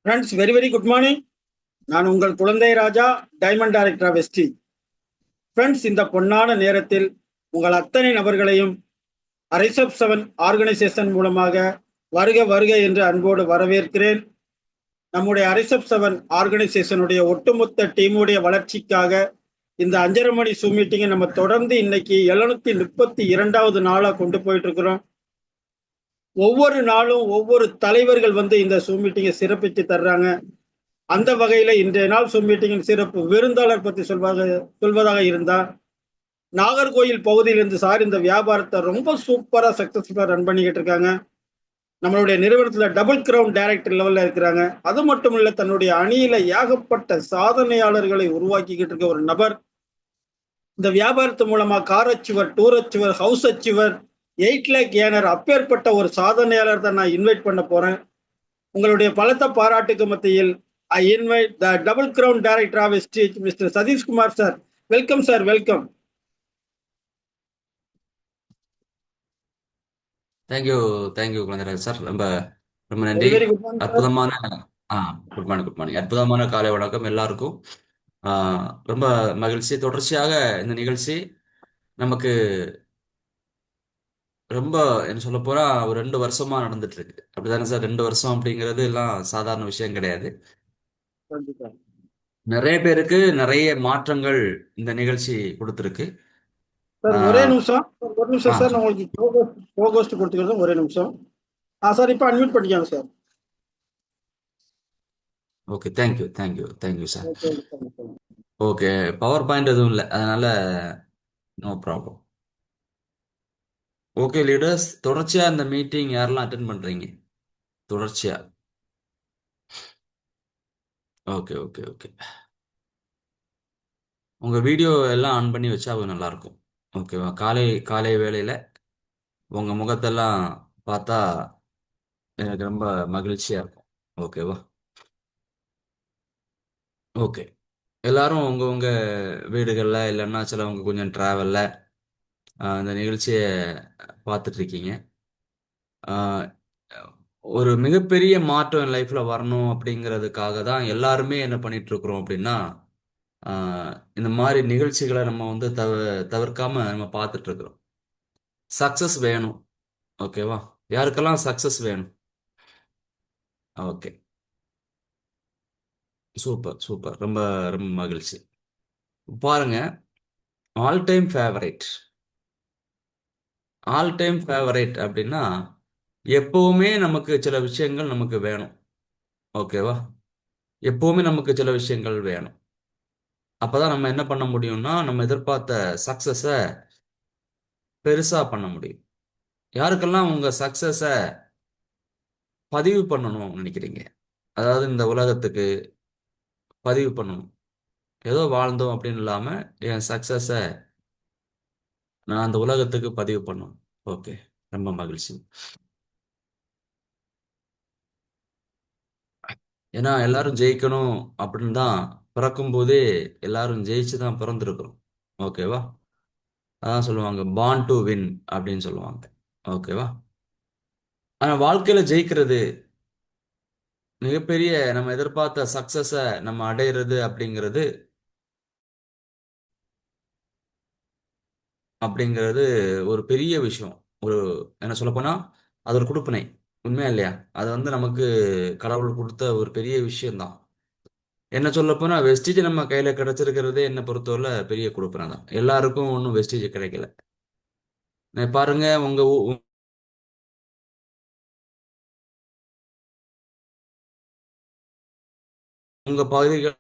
Friends, very very good morning. நான் உங்கள் குழந்தை ராஜா, டைமண்ட் டைரக்டர் வெஸ்டி. ஃப்ரெண்ட்ஸ், இந்த பொன்னான நேரத்தில் உங்கள் அத்தனை நபர்களையும் ரைசப் 7 ஆர்கனைசேஷன் மூலமாக வருக வருக என்று அன்போடு வரவேற்கிறேன். நம்முடைய ரைசப் 7 ஆர்கனைசேஷனுடைய ஒட்டுமொத்த டீமுடைய வளர்ச்சிக்காக இந்த 5:30 மணி சூம் மீட்டிங்கை நம்ம தொடர்ந்து இன்னைக்கு 732வது நாளா கொண்டு போயிட்டு இருக்கிறோம். ஒவ்வொரு நாளும் ஒவ்வொரு தலைவர்கள் வந்து இந்த சூம் மீட்டிங்கை சிறப்பித்து தர்றாங்க. அந்த வகையில இன்றைய நாள் சூம் மீட்டிங்கின் சிறப்பு விருந்தாளர் பத்தி சொல்வதாக இருந்தா, நாகர்கோயில் பகுதியிலிருந்து சார் இந்த வியாபாரத்தை ரொம்ப சூப்பரா சக்சஸ்ஃபுல்லா ரன் பண்ணிக்கிட்டு இருக்காங்க. நம்மளுடைய நிறுவனத்துல டபுள் கிரவுன் டைரக்டர் லெவல்ல இருக்கிறாங்க. அது மட்டும் இல்ல, தன்னுடைய அணியில ஏகப்பட்ட சாதனையாளர்களை உருவாக்கிக்கிட்டு இருக்க ஒரு நபர். இந்த வியாபாரத்து மூலமா car achiever, tour achiever, house achiever, 8 lakh earner, அப்பேற்பட்ட ஒரு சாதனையாளர் தான் நான் இன்வைட் பண்ண போறேன். உங்களுடைய பலத்த பாராட்டுக்கு மத்தியில் I invite the double crown director of stage mister Satishkumar sir. Welcome sir, welcome. Thank you thank you Kuzhandairaj sir. ரொம்ப ரொம்ப நன்றி. Very very good morning sir. அற்புதமான ஆ குட் மார்னிங் குட் மார்னிங். அற்புதமான காலை வணக்கம் எல்லாருக்கும். ஆ, ரொம்ப மகிழ்ச்சி. தொடர்ச்சியாக இந்த நிகழ்ச்சி நமக்கு ரொம்ப என்ன சொல்ல போறா ஒரு 2 வருஷமா நடந்துட்டு இருக்கு. அப்படிதானே சார்? 2 வருஷம் அப்படிங்கிறது எல்லாம் சாதாரண விஷயம் கிடையாது. கண்டிப்பா நிறைய பேருக்கு நிறைய மாற்றங்கள் இந்த நிகழ்ச்சி கொடுத்துருக்கு. சார், ஒரே ஆ நிமிஷம் ஒரு நிமிஷம் சார். நான் உங்களுக்கு ப்ரோகோஸ்ட் கொடுத்துக்கிறேன், ஒரே நிமிஷம். சார், இப்போ அன்மியூட் பண்ணிக்காங்க sir. Okay, thank you thank you thank you sir. Okay okay. Okay, power point எதுவும் இல்லை, அதனால நோ ப்ராப்ளம். ஓகே லீடர்ஸ், தொடர்ச்சியா இந்த மீட்டிங் யாரெல்லாம் அட்டென்ட் பண்றீங்க? தொடர்ச்சியா. Okay okay okay. உங்க வீடியோ எல்லாம் ஆன் பண்ணி வச்சா நல்லா இருக்கும். ஓகேவா? காலை காலை வேளையில உங்க முகத்தெல்லாம் பார்த்தா எனக்கு ரொம்ப மகிழ்ச்சியா இருக்கும். ஓகேவா? ஓகே. எல்லாரும் உங்க உங்க வீடுகள்ல இல்லைன்னா சிலவங்க கொஞ்சம் டிராவல்ல இந்த நிகழ்ச்சியை பார்த்துட்டு இருக்கீங்க. ஆஹ் ஒரு மிகப்பெரிய மாற்றம் என் லைஃப்ல வரணும் அப்படிங்கிறதுக்காக தான் எல்லாருமே என்ன பண்ணிட்டு இருக்கிறோம் அப்படின்னா, இந்த மாதிரி நிகழ்ச்சிகளை நம்ம வந்து தவிர்க்காம நம்ம பார்த்துட்டு இருக்கிறோம். சக்சஸ் வேணும். ஓகேவா? யாருக்கெல்லாம் சக்சஸ் வேணும்? Okay, super super. ரொம்ப ரொம்ப மகிழ்ச்சி. பாருங்க, all time favourite. All time favourite அப்படின்னா எப்பவுமே நமக்கு சில விஷயங்கள் நமக்கு வேணும். ஓகேவா? எப்பவுமே நமக்கு சில விஷயங்கள் வேணும். அப்பதான் நம்ம என்ன பண்ண முடியும்னா நம்ம எதிர்பார்த்த சக்சஸ பெருசா பண்ண முடியும். யாருக்கெல்லாம் உங்க சக்சஸ பதிவு பண்ணணும்னு நினைக்கிறீங்க? அதாவது இந்த உலகத்துக்கு பதிவு பண்ணணும். ஏதோ வாழ்ந்தோம் அப்படின்னு இல்லாம என் சக்சஸ நான் அந்த உலகத்துக்கு பதிவு பண்ணணும். ஓகே, ரொம்ப மகிழ்ச்சி. ஏன்னா எல்லாரும் ஜெயிக்கணும் அப்படின்னு தான் பிறக்கும் போதே எல்லாரும் ஜெயிச்சு தான் பிறந்திருக்கிறோம். ஓகேவா? அதான் சொல்லுவாங்க born டு வின் அப்படின்னு சொல்லுவாங்க. ஓகேவா? ஆனா வாழ்க்கையில ஜெயிக்கிறது, மிகப்பெரிய நம்ம எதிர்பார்த்த சக்சஸ நம்ம அடையிறது அப்படிங்கிறது அப்படிங்கிறது ஒரு பெரிய விஷயம். ஒரு என்ன சொல்லப்போனா அது ஒரு கொடுப்பினை. உண்மையா இல்லையா? அது வந்து நமக்கு கடவுள் கொடுத்த ஒரு பெரிய விஷயம்தான். என்ன சொல்லப்போனா வெஸ்டேஜ் நம்ம கையில கிடைச்சிருக்கிறதே என்ன பொறுத்தவரை பெரிய கொடுப்பினை தான். எல்லாருக்கும் ஒன்றும் வெஸ்டேஜ் கிடைக்கல. பாருங்க, உங்க பகுதிகள்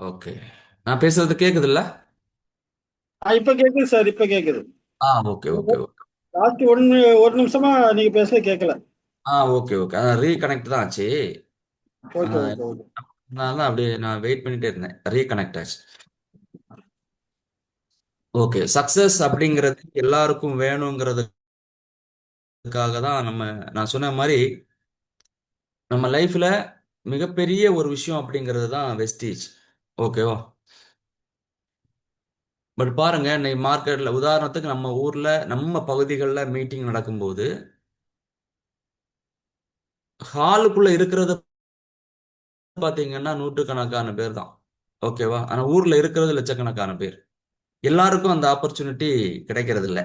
ஓகே. நான் பேசுறது கேக்குதுல்ல? இப்ப கேக்குது சார், இப்ப கேக்குது. Okay okay okay. லாஸ்ட் ஒரு நிமிஷமா நீங்க பேசுறது கேட்கல. Okay okay. அதான் ரீகனெக்ட் தான் ஆச்சு. ஓகே ஆஹ் ஓகே ஓகே. நான் தான் அப்படியே நான் வெயிட் பண்ணிட்டே இருந்தேன், ரீகனெக்ட் ஆச்சு. ஓகே. சக்சஸ் அப்படிங்கிறது எல்லாருக்கும் வேணுங்கிறதுக்காக தான் நான் சொன்ன மாதிரி நம்ம லைஃப்ல மிகப்பெரிய ஒரு விஷயம் அப்படிங்கிறது தான் வெஸ்டீஜ். ஓகேவா? பட் பாருங்க, இன்னைக்கு மார்க்கெட்ல உதாரணத்துக்கு நம்ம ஊர்ல நம்ம பகுதிகளில் மீட்டிங் நடக்கும்போது ஹாலுக்குள்ள இருக்கிறது பாத்தீங்கன்னா நூற்றுக்கணக்கான பேர் தான். ஓகேவா? ஆனா ஊர்ல இருக்கிறது லட்சக்கணக்கான பேர். எல்லாருக்கும் அந்த ஆப்பர்ச்சுனிட்டி கிடைக்கிறது இல்ல.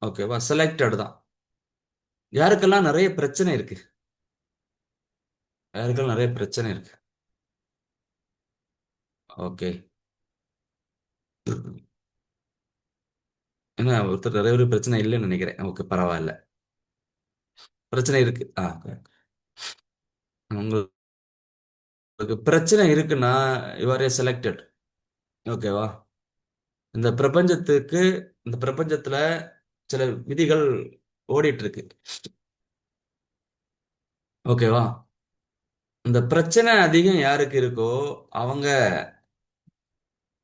ஓகேவா? செலக்டட் தான். யாருக்கெல்லாம் நிறைய பிரச்சனை இருக்கு, யாருக்கெல்லாம் நிறைய பிரச்சனை இருக்கு. ஓகே. என்ன ஒருத்தர் நிறைய ஒரு பிரச்சனை இல்லைன்னு நினைக்கிறேன். ஓகே, பரவாயில்ல. பிரச்சனை இருக்கு. okay. உங்களுக்கு பிரச்சனை இருக்குன்னா யூஆர் ஏ செலக்டட். ஓகேவா? இந்த பிரபஞ்சத்துக்கு, இந்த பிரபஞ்சத்துல சில விதிகள் ஓடிட்டு இருக்கு. ஓகேவா? இந்த பிரச்சனை அதிகம் யாருக்கு இருக்கோ அவங்க,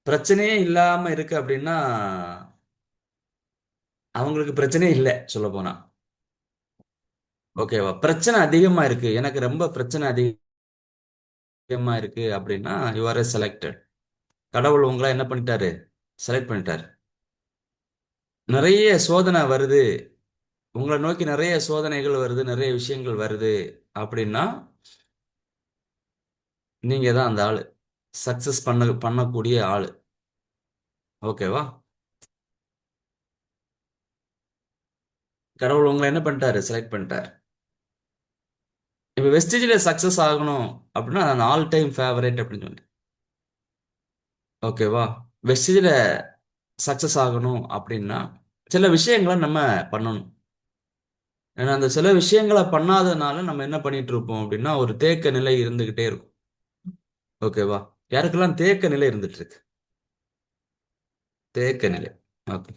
பிரச்சனையே இல்லாம இருக்கு அப்படின்னா அவங்களுக்கு பிரச்சனையே இல்லை சொல்ல போனா. ஓகேவா? பிரச்சனை அதிகமா இருக்கு, எனக்கு ரொம்ப பிரச்சனை அதிகமா இருக்கு அப்படின்னா யூ ஆர் செலக்டட். கடவுள் உங்களை என்ன பண்ணிட்டாரு? செலக்ட் பண்ணிட்டாரு. நிறைய சோதனை வருது, உங்களை நோக்கி நிறைய சோதனைகள் வருது, நிறைய விஷயங்கள் வருது அப்படின்னா நீங்க தான் அந்த ஆளு, சக்சஸ் பண்ணக்கூடிய ஆளு. ஓகேவா? கடவுள் உங்களை என்ன பண்ணிட்டாரு? செலக்ட் பண்ணிட்டாரு. இப்போ வெஸ்டேஜில் சக்சஸ் ஆகணும் அப்படின்னா நான் ஆல் டைம் ஃபேவரேட் அப்படின்னு சொல்லிட்டு. ஓகேவா? வெஸ்டேஜில் சக்சஸ் ஆகணும் அப்படின்னா சில விஷயங்களை நம்ம பண்ணணும். ஏன்னா அந்த சில விஷயங்களை பண்ணாதனால நம்ம என்ன பண்ணிட்டு இருப்போம் அப்படின்னா ஒரு தேக்க நிலை இருந்துகிட்டே இருக்கும். ஓகேவா? யாருக்கெல்லாம் தேக்க நிலை இருந்துட்டு இருக்கு? தேக்க நிலை. ஓகே.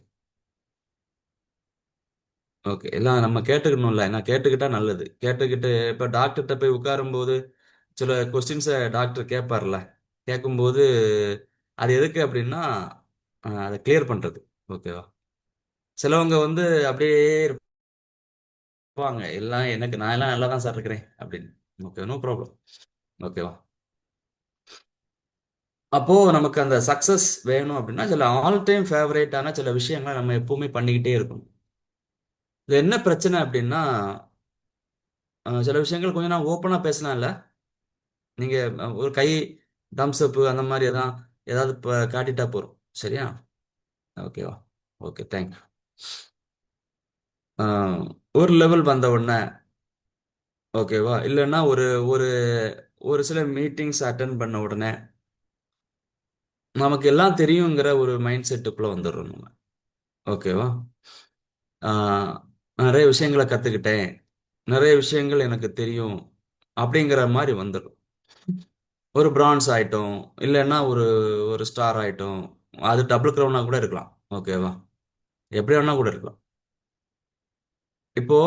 ஓகே, எல்லாம் நம்ம கேட்டுக்கணும்ல, ஏன்னா கேட்டுக்கிட்டா நல்லது. கேட்டுக்கிட்டு இப்போ டாக்டர்கிட்ட போய் உட்காரும்போது சில கொஸ்டின்ஸை டாக்டர் கேட்பார்ல, கேட்கும்போது அது எதுக்கு அப்படின்னா அதை கிளியர் பண்றது. ஓகேவா? சிலவங்க வந்து அப்படியே இருப்பாங்க, எல்லாம் எனக்கு நான் எல்லாம் நல்லா தான் சார் இருக்கிறேன் அப்படின்னு. Okay, no problem. ஓகேவா? அப்போ நமக்கு அந்த சக்சஸ் வேணும் அப்படின்னா சில ஆல் டைம் ஃபேவரேட்டான சில விஷயங்களை நம்ம எப்பவுமே பண்ணிக்கிட்டே இருக்கணும். இது என்ன பிரச்சனை அப்படின்னா சில விஷயங்கள் கொஞ்சம் நான் ஓப்பனாக பேசலாம்ல. நீங்க ஒரு கை தம்ஸ் அப் அந்த மாதிரி ஏதாவது காட்டிட்டா போறோம். சரியா? ஓகேவா? Okay, thank you. ஒரு லெவல் வந்த உடனே, ஓகேவா, இல்லைன்னா ஒரு ஒரு ஒரு சில மீட்டிங்ஸ் அட்டன் பண்ண உடனே நமக்கு எல்லாம் தெரியுங்கிற ஒரு மைண்ட் செட்டுக்குள்ள வந்துடுறோம் நம்ம. ஓகேவா? ஆஹ் நிறைய விஷயங்களை கத்துக்கிட்டேன், நிறைய விஷயங்கள் எனக்கு தெரியும் அப்படிங்கிற மாதிரி வந்துடும். ஒரு பிரான்ஸ் ஆயிட்டோம், இல்லைன்னா ஒரு ஒரு ஸ்டார் ஆயிட்டோம். அது டபுள் கிரவுனா கூட இருக்கலாம். ஓகேவா? எப்படி வேணா கூட இருக்கலாம். இப்போ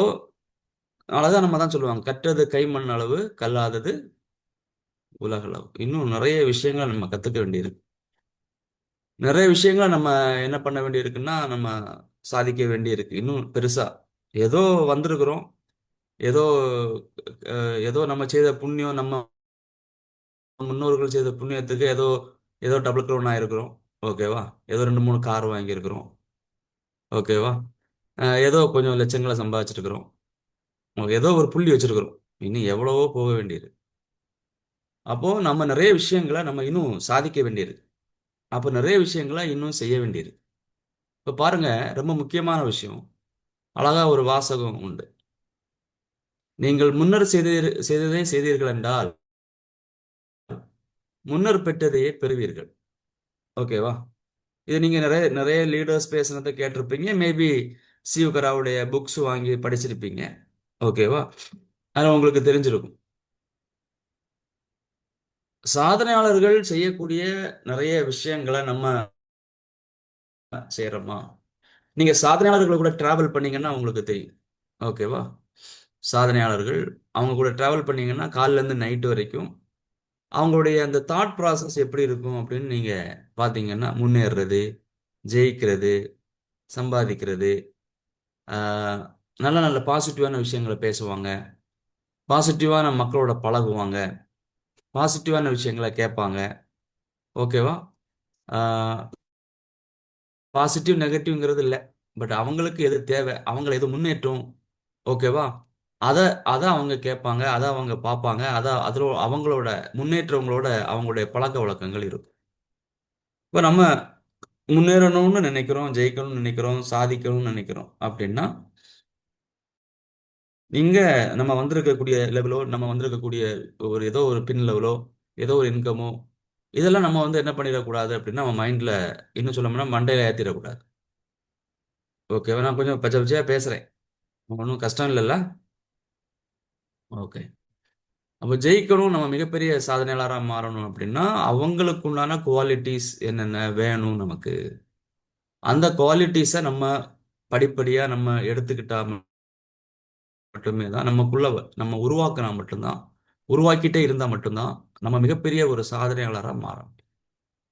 அழகா நம்ம தான் சொல்லுவாங்க, கற்றது கைமண் அளவு, கல்லாதது உலகளவு. இன்னும் நிறைய விஷயங்கள் நம்ம கத்துக்க வேண்டியிருக்கு. நிறைய விஷயங்களை நம்ம என்ன பண்ண வேண்டியிருக்குன்னா நம்ம சாதிக்க வேண்டியிருக்கு இன்னும் பெருசா. ஏதோ வந்திருக்கிறோம், ஏதோ ஏதோ நம்ம செய்த புண்ணியம், நம்ம முன்னோர்கள் செய்த புண்ணியத்துக்கு ஏதோ ஏதோ டபுள் க்ரௌன் ஆயிருக்கிறோம். ஓகேவா? ஏதோ 2 3 கார் வாங்கியிருக்கிறோம். ஓகேவா? ஏதோ கொஞ்சம் லட்சங்களை சம்பாதிச்சிருக்கிறோம். ஏதோ ஒரு புள்ளி வச்சிருக்கிறோம். இன்னும் எவ்வளவோ போக வேண்டியது. அப்போ நம்ம நிறைய விஷயங்களை நம்ம இன்னும் சாதிக்க வேண்டியிருக்கு. அப்போ நிறைய விஷயங்களை இன்னும் செய்ய வேண்டியிருக்கு. இப்போ பாருங்க, ரொம்ப முக்கியமான விஷயம். அழகா ஒரு வாசகம் உண்டு. நீங்கள் முன்னர் செய்ததை செய்தீர்கள் என்றால் முன்னர் பெற்றதையே பெறுவீர்கள். ஓகேவா? இது நீங்க நிறைய நிறைய லீடர்ஸ் பேசுனதை கேட்டிருப்பீங்க. மேபி சிவகராவுடைய புக்ஸ் வாங்கி படிச்சிருப்பீங்க. ஓகேவா? அது உங்களுக்கு தெரிஞ்சிருக்கும். சாதனையாளர்கள் செய்யக்கூடிய நிறைய விஷயங்களை நம்ம செய்யறோமா? நீங்க சாதனையாளர்கள் கூட டிராவல் பண்ணீங்கன்னா உங்களுக்கு தெரியும். ஓகேவா? சாதனையாளர்கள் அவங்க கூட டிராவல் பண்ணீங்கன்னா காலைல இருந்து நைட் வரைக்கும் அவங்களுடைய அந்த தாட் ப்ராசஸ் எப்படி இருக்கும் அப்படின்னு நீங்க பார்த்தீங்கன்னா, முன்னேறுறது, ஜெயிக்கிறது, சம்பாதிக்கிறது, ஆஹ், நல்ல நல்ல பாசிட்டிவான விஷயங்களை பேசுவாங்க, பாசிட்டிவான மக்களோட பழகுவாங்க, பாசிட்டிவான விஷயங்களை கேட்பாங்க. ஓகேவா? பாசிட்டிவ் நெகட்டிவ்ங்கிறது இல்லை. பட் அவங்களுக்கு எது தேவை, அவங்களை எது முன்னேற்றம், ஓகேவா, அதை அதை அவங்க கேட்பாங்க, அதை அவங்க பார்ப்பாங்க, அதில் அவங்களோட முன்னேற்றங்களோட அவங்களுடைய பழக்க வழக்கங்கள் இருக்கும். இப்போ நம்ம முன்னேறணும்னு நினைக்கிறோம், ஜெயிக்கணும்னு நினைக்கிறோம், சாதிக்கணும்னு நினைக்கிறோம் அப்படின்னா, இங்க நம்ம வந்திருக்கக்கூடிய லெவலோ, நம்ம வந்திருக்கக்கூடிய ஒரு ஏதோ ஒரு பின் லெவலோ, ஏதோ ஒரு இன்கமோ, இதெல்லாம் நம்ம வந்து என்ன பண்ணிடக்கூடாது அப்படின்னா, நம்ம மைண்ட்ல இன்னும் சொல்லணும்னா மண்டையில ஏற்றிடக்கூடாது. ஓகேவா? நான் கொஞ்சம் பச்சை பச்சையா பேசுறேன், ஒன்றும் கஷ்டம் இல்லைல்ல? ஓகே. அப்போ ஜெயிக்கணும், நம்ம மிகப்பெரிய சாதனையாளராக மாறணும் அப்படின்னா அவங்களுக்கு உண்டான குவாலிட்டிஸ் என்னென்ன வேணும் நமக்கு, அந்த குவாலிட்டிஸை நம்ம படிப்படியா நம்ம எடுத்துக்கிட்டா மட்டுமே தான் நமக்குள்ள நம்ம உருவாக்கினா மட்டும்தான், உருவாக்கிட்டே இருந்தா மட்டும்தான் நம்ம மிகப்பெரிய ஒரு சாதனையாளராக மாற முடியும்.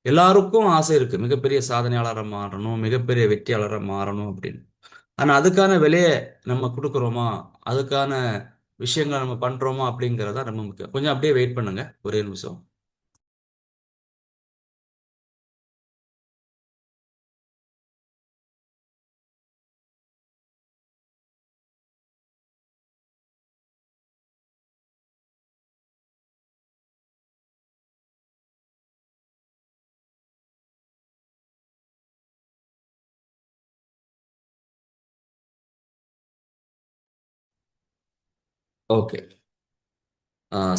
எல்லாருக்கும் ஆசை இருக்கு மிகப்பெரிய சாதனையாளராக மாறணும், மிகப்பெரிய வெற்றியாளராக மாறணும் அப்படின்னு. ஆனா அதுக்கான விலையை நம்ம கொடுக்குறோமா, அதுக்கான விஷயங்களை நம்ம பண்றோமா அப்படிங்கிறதா ரொம்ப முக்கியம். கொஞ்சம் அப்படியே வெயிட் பண்ணுங்க, ஒரே நிமிஷம். ஓகே.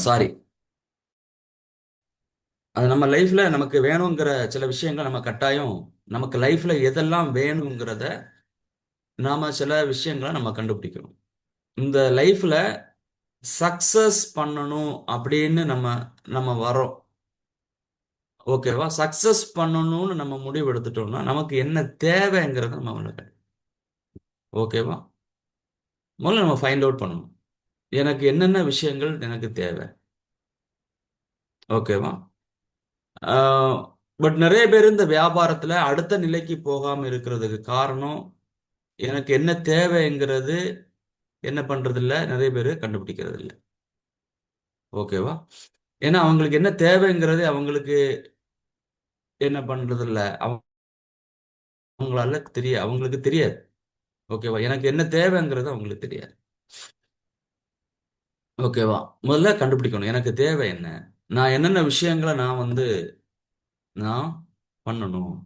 சாரி. அது நம்ம லைஃப்ல நமக்கு வேணுங்கிற சில விஷயங்கள் நம்ம கட்டாயம், நமக்கு லைஃப்ல எதெல்லாம் வேணுங்கிறத நாம சில விஷயங்களை நம்ம கண்டுபிடிக்கணும். இந்த லைஃப்ல சக்சஸ் பண்ணணும் அப்படின்னு நம்ம நம்ம வரோம். ஓகேவா? சக்சஸ் பண்ணணும்னு நம்ம முடிவு எடுத்துட்டோம்னா நமக்கு என்ன தேவைங்கிறத நம்ம உனக்கு, ஓகேவா, முதல்ல நம்ம ஃபைண்ட் அவுட் பண்ணணும். எனக்கு என்னென்ன விஷயங்கள் எனக்கு தேவை, ஓகேவா? பட் நிறைய பேர் இந்த வியாபாரத்துல அடுத்த நிலைக்கு போகாம இருக்கிறதுக்கு காரணம், எனக்கு என்ன தேவைங்கிறது என்ன பண்றது இல்ல, நிறைய பேர் கண்டுபிடிக்கிறது இல்ல. ஓகேவா? ஏன்னா அவங்களுக்கு என்ன தேவைங்கிறது அவங்களுக்கு என்ன பண்றது இல்ல, அவங்களுக்கு தெரியாது. ஓகேவா? எனக்கு என்ன தேவைங்கிறது அவங்களுக்கு தெரியாது. ஓகேவா? முதல்ல கண்டுபிடிக்கணும் எனக்கு தேவை என்ன, நான் என்னென்ன விஷயங்களை நான் பண்ணணும்.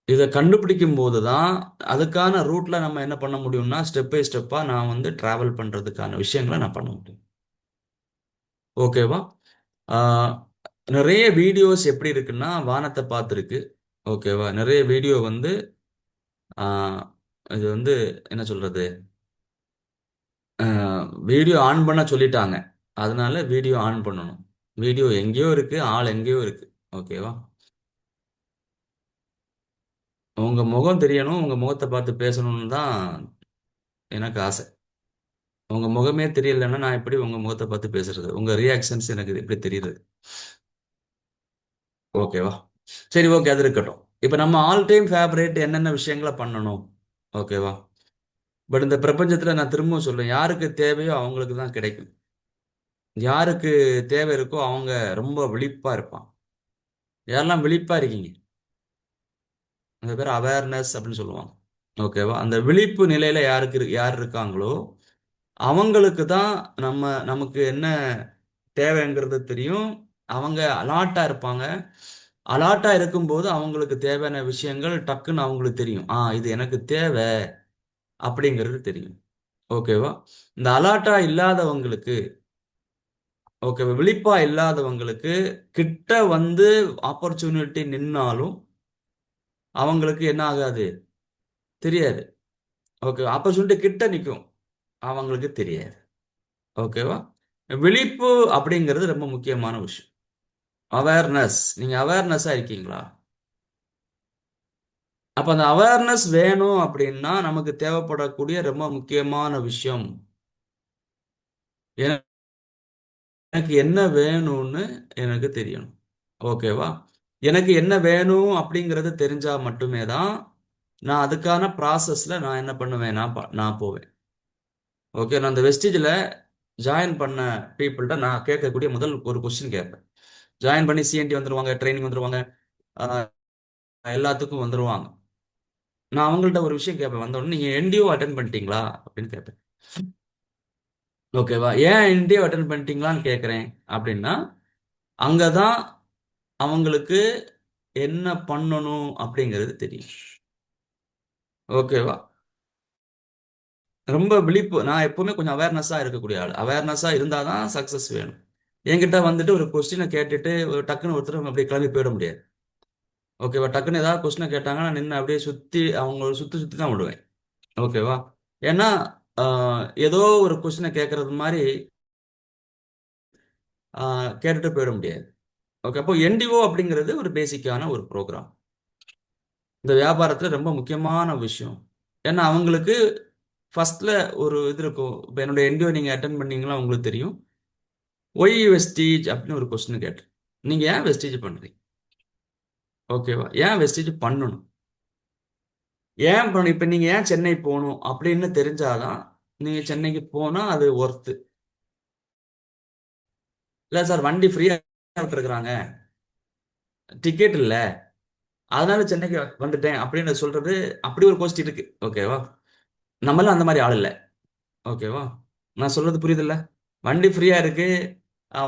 இதை கண்டுபிடிக்கும் போது தான் அதுக்கான ரூட்ல நம்ம என்ன பண்ண முடியும்னா ஸ்டெப் பை ஸ்டெப்பா நான் வந்து டிராவல் பண்றதுக்கான விஷயங்களை நான் பண்ண முடியும். ஓகேவா? ஆஹ், நிறைய வீடியோஸ் எப்படி இருக்குன்னா வானத்தை பார்த்துருக்கு. ஓகேவா? நிறைய வீடியோ வந்து ஆஹ், இது வந்து என்ன சொல்றது, வீடியோ ஆன் பண்ண சொல்லிட்டாங்க, அதனால வீடியோ ஆன் பண்ணணும். வீடியோ எங்கேயோ இருக்கு, ஆள் எங்கேயோ இருக்கு. ஓகேவா? உங்க முகம் தெரியணும், உங்க முகத்தை பார்த்து பேசணும்னு தான் எனக்கு ஆசை. உங்க முகமே தெரியலன்னா நான் எப்படி உங்க முகத்தை பார்த்து பேசுறது, உங்க ரியாக்ஷன்ஸ் எனக்கு எப்படி தெரியுது? ஓகேவா? சரி, ஓகே, அது இருக்கட்டும். இப்போ நம்ம ஆல் டைம் ஃபேவரேட் என்னென்ன விஷயங்களை பண்ணணும், ஓகேவா? பட் இந்த பிரபஞ்சத்துல நான் திரும்பவும் சொல்றேன், யாருக்கு தேவையோ அவங்களுக்கு தான் கிடைக்கும். யாருக்கு தேவை இருக்கோ அவங்க ரொம்ப விழிப்பா இருப்பான். யாரெல்லாம் விழிப்பா இருக்கீங்க, அந்த பேர் அவேர்னஸ் அப்படின்னு சொல்லுவாங்க. ஓகேவா? அந்த விழிப்பு நிலையில யார் இருக்காங்களோ அவங்களுக்கு தான் நமக்கு என்ன தேவைங்கிறது தெரியும். அவங்க அலாட்டா இருப்பாங்க. அலாட்டா இருக்கும்போது அவங்களுக்கு தேவையான விஷயங்கள் டக்குன்னு அவங்களுக்கு தெரியும். இது எனக்கு தேவை அப்படிங்கிறது தெரியும். ஓகேவா? இந்த அலாட்டா இல்லாதவங்களுக்கு, ஓகேவா, விழிப்பா இல்லாதவங்களுக்கு கிட்ட வந்து ஆப்பர்ச்சுனிட்டி நின்னாலும் அவங்களுக்கு என்ன ஆகாது, தெரியாது. ஓகே, ஆப்பர்ச்சுனிட்டி கிட்ட நிற்கும், அவங்களுக்கு தெரியாது. ஓகேவா? விழிப்பு அப்படிங்கிறது ரொம்ப முக்கியமான விஷயம். அவேர்னஸ். நீங்க அவேர்னஸா இருக்கீங்களா? அப்ப அந்த அவேர்னஸ் வேணும் அப்படின்னா நமக்கு தேவைப்படக்கூடிய ரொம்ப முக்கியமான விஷயம், எனக்கு என்ன வேணும்னு எனக்கு தெரியணும். ஓகேவா? எனக்கு என்ன வேணும் அப்படிங்கிறது தெரிஞ்சா மட்டுமே தான் நான் அதுக்கான ப்ராசஸ்ல நான் என்ன பண்ணுவேன், நான் போவேன். ஓகே, நான் அந்த வெஸ்டிஜில் ஜாயின் பண்ண பீப்புள்கிட்ட நான் கேட்கக்கூடிய முதல் ஒரு கொஸ்டின் கேட்பேன். ஜாயின் பண்ணி சிஎன்டி வந்துருவாங்க, ட்ரைனிங் வந்துருவாங்க, ஆஹ் எல்லாத்துக்கும் வந்துருவாங்க. நான் அவங்கள்ட்ட ஒரு விஷயம் கேட்பேன். வந்த உடனே நீங்க என்டிஓ அட்டன் பண்ணிட்டீங்களா அப்படின்னு கேட்பேன். ஓகேவா? ஏன் என்டிஓ அட்டன் பண்ணிட்டீங்களான்னு கேட்குறேன் அப்படின்னா, அங்கதான் அவங்களுக்கு என்ன பண்ணணும் அப்படிங்கிறது தெரியும். ஓகேவா? ரொம்ப விழிப்பு. நான் எப்பவுமே கொஞ்சம் அவேர்னஸா இருக்கக்கூடிய ஆள். அவேர்னஸா இருந்தாதான் சக்சஸ் வேணும். என்கிட்ட வந்துட்டு ஒரு கொஸ்டினை கேட்டுட்டு ஒரு டக்குன்னு ஒருத்தர் அப்படியே கிளம்பி போயிட முடியாது. ஓகேவா? டக்குன்னு ஏதாவது கொஸ்டினை கேட்டாங்கன்னா நின்று அப்படியே சுத்தி அவங்கள சுத்தி சுத்தி தான் விடுவேன். ஓகேவா? ஏன்னா ஏதோ ஒரு கொஸ்டினை கேட்கறது மாதிரி கேட்டுட்டு போயிட முடியாது. ஓகே, அப்போ என்டிஓ அப்படிங்கிறது ஒரு பேசிக்கான ஒரு ப்ரோக்ராம் இந்த வியாபாரத்துல ரொம்ப முக்கியமான விஷயம். ஏன்னா அவங்களுக்கு ஃபர்ஸ்ட்ல ஒரு இது இருக்கும். இப்போ என்னோட என்டிஓ நீங்க அட்டன் பண்ணீங்களா உங்களுக்கு தெரியும். ஒய் வெஸ்டீஜ் அப்படின்னு ஒரு கொஸ்டின் கேட்டேன். நீங்க ஏன் வெஸ்டீஜ் பண்றீங்க? ஓகேவா? ஏன் வெஸ்டீஜ் பண்ணணும்? ஏன் பண்ணணும்? இப்போ நீங்க ஏன் சென்னை போகணும் அப்படின்னு தெரிஞ்சாதான் நீங்க சென்னைக்கு போனா அது ஒர்த்து. இல்ல சார், வண்டி ஃப்ரீயா விட்டுருக்குறாங்க, டிக்கெட் இல்ல, அதனால சென்னைக்கு வந்துட்டேன் அப்படின்னு சொல்றது, அப்படி ஒரு கோஷ்டி இருக்கு. ஓகேவா? நம்மளாம் அந்த மாதிரி ஆள் இல்லை. ஓகேவா? நான் சொல்றது புரியுதுல்ல? வண்டி ஃப்ரீயா இருக்கு,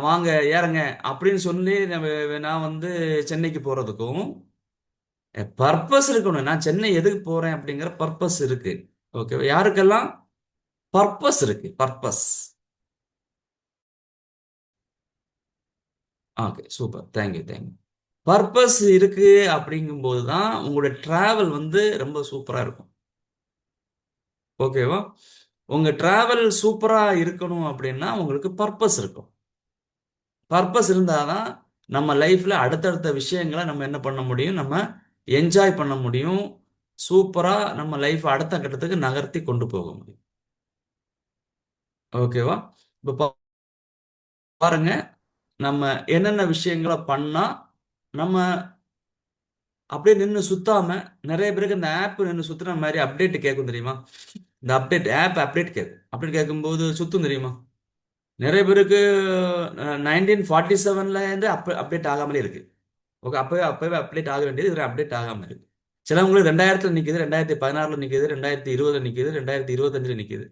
வாங்க ஏறுங்க அப்படின்னு சொல்லி நான் வந்து சென்னைக்கு போறதுக்கும் பர்பஸ் இருக்கணும். நான் சென்னை எதுக்கு போறேன் அப்படிங்கிற பர்பஸ் இருக்கு. ஓகேவா? யாருக்கெல்லாம் பர்பஸ் இருக்கு, purpose. Okay, super, thank you thank you. Purpose இருக்கு அப்படிங்கும்போது தான் உங்களோட டிராவல் வந்து ரொம்ப சூப்பரா இருக்கும். ஓகேவா? உங்க டிராவல் சூப்பரா இருக்கணும் அப்படின்னா உங்களுக்கு பர்பஸ் இருக்கும். பர்பஸ் இருந்தாதான் நம்ம லைஃப்ல அடுத்தடுத்த விஷயங்களை நம்ம என்ன பண்ண முடியும், நம்ம என்ஜாய் பண்ண முடியும். சூப்பரா நம்ம லைஃப் அடுத்த கட்டத்துக்கு நகர்த்தி கொண்டு போக முடியும். ஓகேவா? இப்ப பாருங்க, நம்ம என்னென்ன விஷயங்களை பண்ணா நம்ம அப்படியே நின்று சுத்தாம, நிறைய பேருக்கு இந்த ஆப் நின்று சுத்துற மாதிரி அப்டேட் கேட்கும் தெரியுமா? இந்த ஆப் அப்டேட் கேட்கும். அப்டேட் கேட்கும்போது சுத்தும் தெரியுமா? நிறைய பேருக்கு 1947ல இருந்து அப்டேட் ஆகாமலே இருக்கு. ஓகே, அப்பவே அப்பவே அப்டேட் ஆக வேண்டியது இதுல அப்டேட் ஆகாம இருக்கு. சிலவங்களுக்கு 2000ல நிக்குது, 2016ல நிக்குது, 2020ல நிக்குது, 2025ல நிக்குது.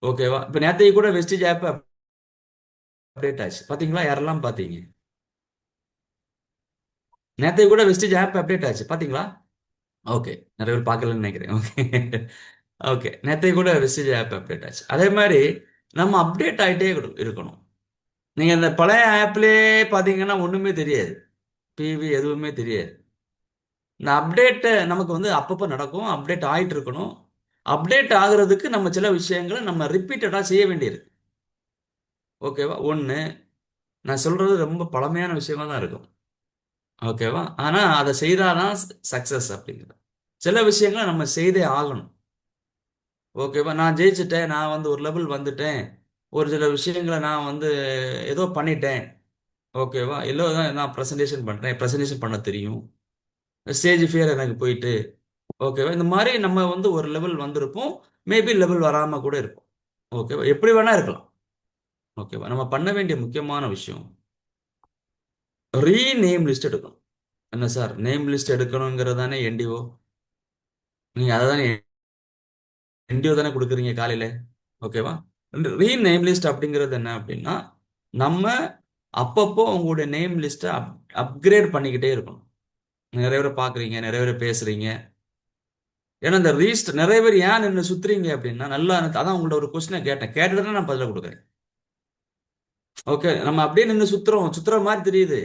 ஓகேவா? இப்ப நேத்தைக்கு கூட வெஸ்டேஜ் ஆப் அப்டேட் ஆச்சு. பாத்தீங்களா? யாரெல்லாம் பாத்தீங்க? நேத்தைக்கு கூட வெஸ்டேஜ் ஆப் அப்டேட் ஆச்சு. பாத்தீங்களா? ஓகே, நிறைய பேர் பார்க்கலன்னு நினைக்கிறேன். ஓகே. ஓகே, நேத்தைக்கு கூட வெஸ்டேஜ் ஆப் அப்டேட் ஆச்சு. அதே மாதிரி நம்ம அப்டேட் ஆகிட்டே இருக்கணும். நீங்க இந்த பழைய ஆப்லயே பாத்தீங்கன்னா ஒண்ணுமே தெரியாது, பிவி எதுவுமே தெரியாது. இந்த அப்டேட் நமக்கு வந்து அப்பப்போ நடக்கும், அப்டேட் ஆயிட்டு இருக்கணும். அப்டேட் ஆகுறதுக்கு நம்ம சில விஷயங்களை நம்ம ரிப்பீட்டடா செய்ய வேண்டியிருக்கு. ஓகேவா? ஒன்று, நான் சொல்றது ரொம்ப பழமையான விஷயமா தான் இருக்கும். ஓகேவா? ஆனா அதை செய்தாதான் சக்சஸ் அப்படிங்கிறது. சில விஷயங்களை நம்ம செய்தே ஆகணும். ஓகேவா? நான் ஜெயிச்சுட்டேன், நான் வந்து ஒரு லெவல் வந்துட்டேன், ஒரு சில விஷயங்களை நான் வந்து ஏதோ பண்ணிட்டேன். ஓகேவா? எல்லோ தான் நான் ப்ரெசன்டேஷன் பண்றேன், ப்ரெசன்டேஷன் பண்ண தெரியும், ஸ்டேஜ் ஃபியர் எனக்கு போயிட்டு. ஓகேவா? இந்த மாதிரி நம்ம வந்து ஒரு லெவல் வந்திருப்போம், மேபி லெவல் வராம கூட இருக்கும். ஓகேவா? எப்படி வேணா இருக்கலாம். ஓகேவா? நம்ம பண்ண வேண்டிய முக்கியமான விஷயம் ரீநேம் லிஸ்ட் எடுக்கணும். என்ன சார், நேம் லிஸ்ட் எடுக்கணுங்கிறது தானே என்டிஓ? நீங்க அதை தானே என்டிஓ தானே கொடுக்குறீங்க காலையில. ஓகேவா? ரீநேம் லிஸ்ட் அப்படிங்கிறது என்ன அப்படின்னா, நம்ம அப்பப்போ உங்களுடைய நேம் லிஸ்ட்டை அப்கிரேட் பண்ணிக்கிட்டே இருக்கணும். நிறைய பேரை பார்க்குறீங்க, நிறைய பேரை பேசுறீங்க. ஏன்னா இந்த ரீஸ்ட் நிறைய பேர் ஏன் நின்று சுத்துறீங்க அப்படின்னா, நல்லா அதான் உங்கள்ட்ட ஒரு கொஸ்டினை கேட்டேன், கேட்டுட்டு நான் பதில கொடுக்குறேன். ஓகே, நம்ம அப்படியே நின்று சுத்துறோம், சுத்துற மாதிரி தெரியுது,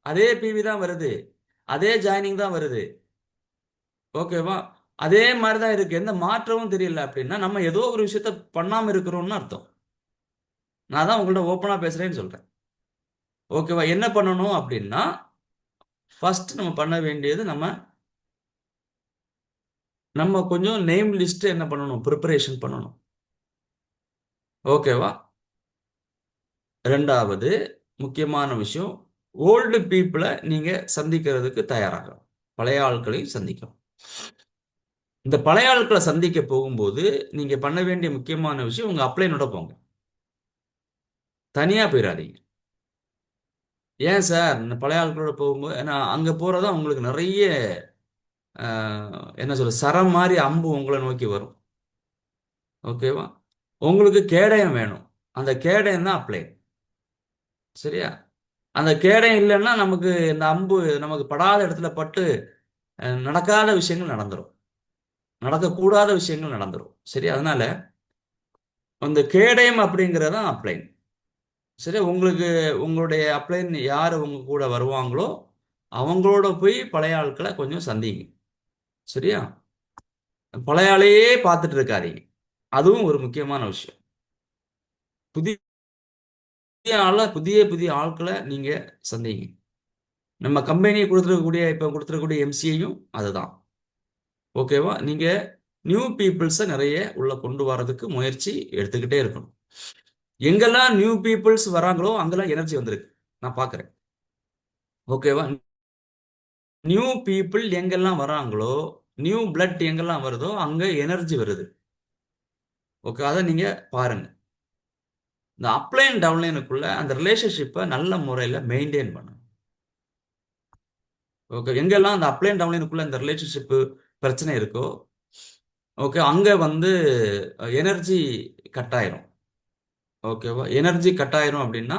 அதே பிவி தான் வருது, அதே ஜாயினிங் தான் வருது. ஓகேவா? அதே மாதிரி தான் இருக்கு, எந்த மாற்றமும் தெரியல அப்படின்னா நம்ம ஏதோ ஒரு விஷயத்த பண்ணாம இருக்கிறோம்னு அர்த்தம். நான் தான் உங்கள்ட்ட ஓப்பனாக பேசுகிறேன்னு சொல்கிறேன். ஓகேவா? என்ன பண்ணணும் அப்படின்னா, ஃபர்ஸ்ட் நம்ம பண்ண வேண்டியது நம்ம நம்ம கொஞ்சம் நேம் லிஸ்ட் என்ன பண்ணணும், ப்ரிப்பரேஷன் பண்ணணும். ஓகேவா? ரெண்டாவது முக்கியமான விஷயம், ஓல்டு பீப்புளை நீங்கள் சந்திக்கிறதுக்கு தயாராகணும். பழைய ஆட்களையும் சந்திக்கணும். இந்த பழைய ஆட்களை சந்திக்க போகும்போது நீங்கள் பண்ண வேண்டிய முக்கியமான விஷயம், உங்கள் அப்ளைனோட போங்க. தனியாக போயிடாதீங்க. ஏன் சார் இந்த பழைய ஆட்களோட போகும்போது, ஏன்னா அங்கே போகிறதா உங்களுக்கு நிறைய என்ன சொல்ற, சரம் மாதிரி அம்பு உங்களை நோக்கி வரும். ஓகேவா? உங்களுக்கு கேடயம் வேணும். அந்த கேடயம் தான் அப்ளை. சரியா? அந்த கேடயம் இல்லைன்னா நமக்கு இந்த அம்பு நமக்கு படாத இடத்துல பட்டு நடக்காத விஷயங்கள் நடந்துரும். நடக்கக்கூடாத விஷயங்கள் நடந்துரும். சரி, அதனால அந்த கேடயம் அப்படிங்கிறதான் அப்ளைன். சரி, உங்களுக்கு உங்களுடைய அப்ளைன் யார் உங்க கூட வருவாங்களோ அவங்களோட போய் பழைய ஆட்களை கொஞ்சம் சந்திங்க. சரியா? பழைய ஆளையே பார்த்துட்டு இருக்காதீங்க. அதுவும் ஒரு முக்கியமான விஷயம். புதிய புதிய புதிய ஆட்களை நீங்க சந்திங்க. நம்ம கம்பெனி கொடுத்துருக்கக்கூடிய இப்போ கொடுத்துருக்கக்கூடிய எம்சியையும் அதுதான். ஓகேவா? நீங்க நியூ பீப்புள்ஸை நிறைய உள்ள கொண்டு வரதுக்கு முயற்சி எடுத்துக்கிட்டே இருக்கணும். எங்கெல்லாம் நியூ பீப்புள்ஸ் வராங்களோ அங்கெல்லாம் எனர்ஜி வந்திருக்கு, நான் பார்க்குறேன். ஓகேவா? நியூ பீப்புள் எங்கெல்லாம் வராங்களோ, நியூ பிளட் எங்கெல்லாம் வருதோ அங்கே எனர்ஜி வருது. ஓகே, அதை நீங்க பாருங்க. இந்த அப்ளைன் டவுன்லைனுக்குள்ள அந்த ரிலேஷன்ஷிப்பை நல்ல முறையில் மெயின்டைன் பண்ணணும். ஓகே, எங்கெல்லாம் அந்த அப்ளைன் டவுன்லைனுக்குள்ள இந்த ரிலேஷன்ஷிப் பிரச்சனை இருக்கோ, ஓகே, அங்கே வந்து எனர்ஜி கட் ஆயிரும். ஓகேவா? எனர்ஜி கட் ஆயிரும் அப்படின்னா